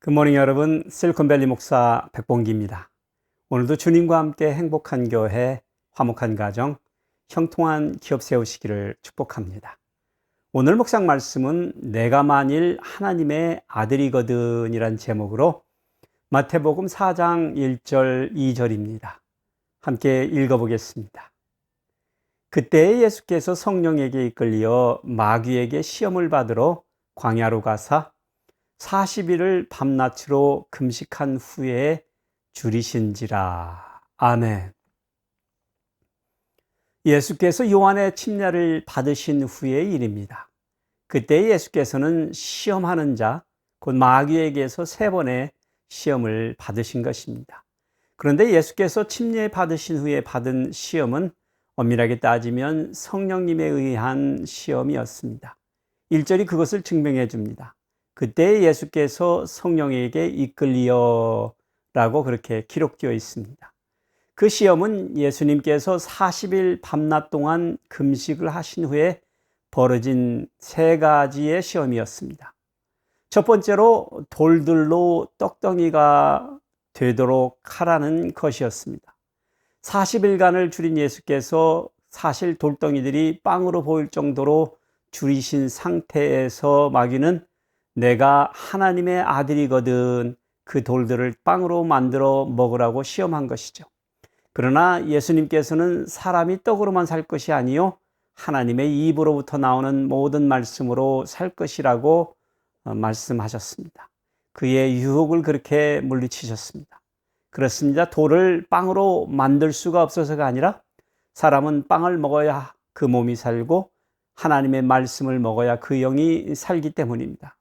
굿모닝 여러분, 실리콘밸리 목사 백봉기입니다. 오늘도 주님과 함께 행복한 교회, 화목한 가정, 형통한 기업 세우시기를 축복합니다. 오늘 묵상 말씀은 내가 만일 하나님의 아들이거든 이란 제목으로 마태복음 4장 1절 2절입니다. 함께 읽어보겠습니다. 그때 예수께서 성령에게 이끌려 마귀에게 시험을 받으러 광야로 가사 40일을 밤낮으로 금식한 후에 줄이신지라. 아멘. 예수께서 요한의 침례를 받으신 후의 일입니다. 그때 예수께서는 시험하는 자, 곧 마귀에게서 3번의 시험을 받으신 것입니다. 그런데 예수께서 침례 받으신 후에 받은 시험은 엄밀하게 따지면 성령님에 의한 시험이었습니다. 1절이 그것을 증명해 줍니다. 그때 예수께서 성령에게 이끌리어 라고 그렇게 기록되어 있습니다. 그 시험은 예수님께서 40일 밤낮 동안 금식을 하신 후에 벌어진 3가지의 시험이었습니다. 첫 번째로 돌들로 떡덩이가 되도록 하라는 것이었습니다. 40일간을 줄인 예수께서 사실 돌덩이들이 빵으로 보일 정도로 줄이신 상태에서 마귀는 내가 하나님의 아들이거든 그 돌들을 빵으로 만들어 먹으라고 시험한 것이죠. 그러나 예수님께서는 사람이 떡으로만 살 것이 아니요 하나님의 입으로부터 나오는 모든 말씀으로 살 것이라고 말씀하셨습니다. 그의 유혹을 그렇게 물리치셨습니다. 그렇습니다. 돌을 빵으로 만들 수가 없어서가 아니라 사람은 빵을 먹어야 그 몸이 살고 하나님의 말씀을 먹어야 그 영이 살기 때문입니다.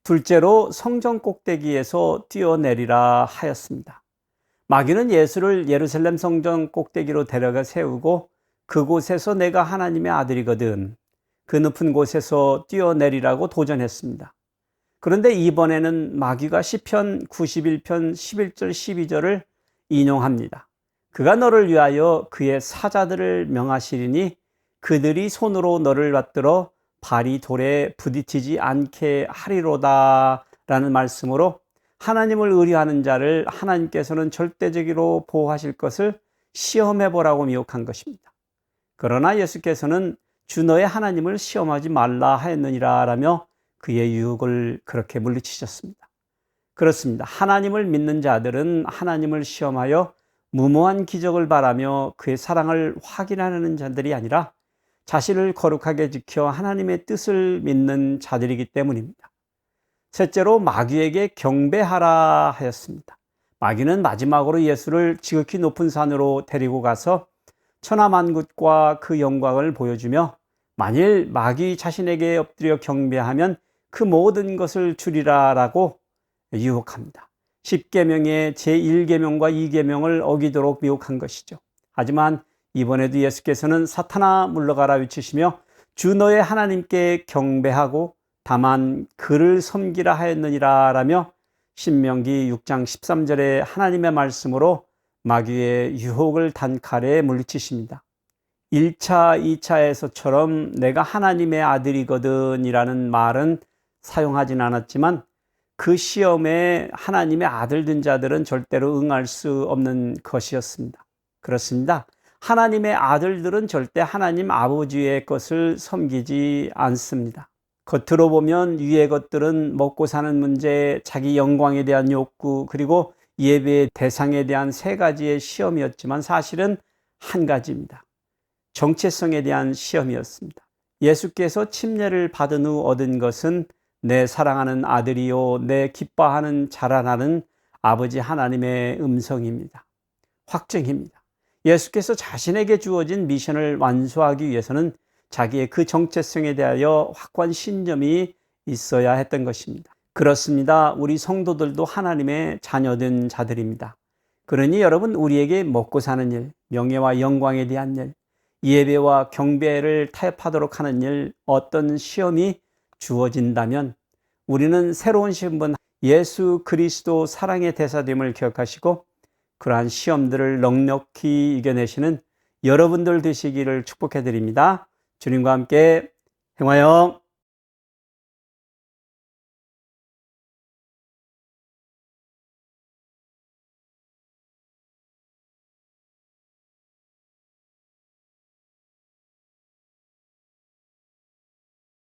둘째로 성전 꼭대기에서 뛰어내리라 하였습니다. 마귀는 예수를 예루살렘 성전 꼭대기로 데려가 세우고 그곳에서 내가 하나님의 아들이거든 그 높은 곳에서 뛰어내리라고 도전했습니다. 그런데 이번에는 마귀가 시편 91편 11절 12절을 인용합니다. 그가 너를 위하여 그의 사자들을 명하시리니 그들이 손으로 너를 받들어 발이 돌에 부딪히지 않게 하리로다 라는 말씀으로 하나님을 의뢰하는 자를 하나님께서는 절대적으로 보호하실 것을 시험해 보라고 미혹한 것입니다. 그러나 예수께서는 주 너의 하나님을 시험하지 말라 하였느니라 라며 그의 유혹을 그렇게 물리치셨습니다. 그렇습니다. 하나님을 믿는 자들은 하나님을 시험하여 무모한 기적을 바라며 그의 사랑을 확인하는 자들이 아니라 자신을 거룩하게 지켜 하나님의 뜻을 믿는 자들이기 때문입니다. 셋째로 마귀에게 경배하라 하였습니다. 마귀는 마지막으로 예수를 지극히 높은 산으로 데리고 가서 천하만국과 그 영광을 보여주며 만일 마귀 자신에게 엎드려 경배하면 그 모든 것을 주리라 라고 유혹합니다. 10계명의 제1계명과 2계명을 어기도록 미혹한 것이죠. 하지만 이번에도 예수께서는 사탄아 물러가라 외치시며 주 너의 하나님께 경배하고 다만 그를 섬기라 하였느니라 라며 신명기 6장 13절의 하나님의 말씀으로 마귀의 유혹을 단칼에 물리치십니다. 1차, 2차에서처럼 내가 하나님의 아들이거든 이라는 말은 사용하진 않았지만 그 시험에 하나님의 아들 된 자들은 절대로 응할 수 없는 것이었습니다. 그렇습니다. 하나님의 아들들은 절대 하나님 아버지의 것을 섬기지 않습니다. 겉으로 보면 위의 것들은 먹고 사는 문제, 자기 영광에 대한 욕구, 그리고 예배의 대상에 대한 3가지의 시험이었지만 사실은 한 가지입니다. 정체성에 대한 시험이었습니다. 예수께서 침례를 받은 후 얻은 것은 내 사랑하는 아들이요 내 기뻐하는 자라나는 아버지 하나님의 음성입니다. 확증입니다. 예수께서 자신에게 주어진 미션을 완수하기 위해서는 자기의 그 정체성에 대하여 확고한 신념이 있어야 했던 것입니다. 그렇습니다. 우리 성도들도 하나님의 자녀된 자들입니다. 그러니 여러분, 우리에게 먹고 사는 일, 명예와 영광에 대한 일, 예배와 경배를 타협하도록 하는 일, 어떤 시험이 주어진다면 우리는 새로운 신분 예수 그리스도 사랑의 대사됨을 기억하시고 그러한 시험들을 넉넉히 이겨내시는 여러분들 되시기를 축복해 드립니다. 주님과 함께 행하여